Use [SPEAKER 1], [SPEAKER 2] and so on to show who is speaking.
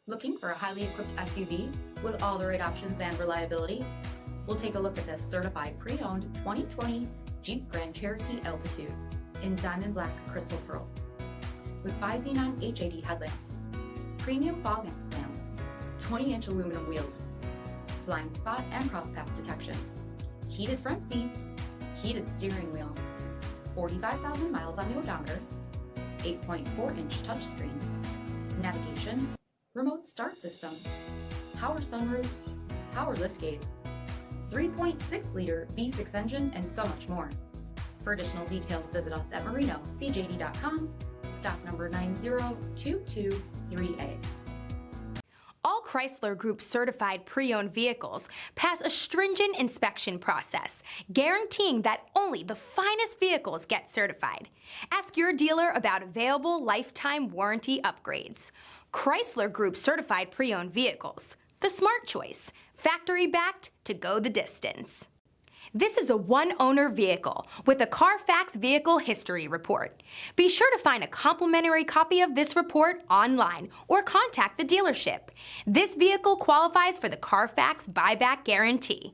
[SPEAKER 1] Looking for a highly equipped SUV with all the right options and reliability? We'll take a look at this certified pre-owned 2020 Jeep Grand Cherokee Altitude in diamond black crystal pearl. With BI-XENON HAD headlamps, premium fog lamps, 20-inch aluminum wheels, blind spot and crosspath detection, heated front seats, heated steering wheel, 45,000 miles on the odometer, 8.4-inch touchscreen, navigation, remote start system, power sunroof, power liftgate, 3.6-liter V6 engine, and so much more. For additional details, visit us at marinocjd.com, stock number 90223A.
[SPEAKER 2] All Chrysler Group certified pre-owned vehicles pass a stringent inspection process, guaranteeing that only the finest vehicles get certified. Ask your dealer about available lifetime warranty upgrades. Chrysler Group certified pre-owned vehicles, the smart choice, factory-backed to go the distance. This is a one-owner vehicle with a CARFAX vehicle history report. Be sure to find a complimentary copy of this report online or contact the dealership. This vehicle qualifies for the CARFAX buyback guarantee.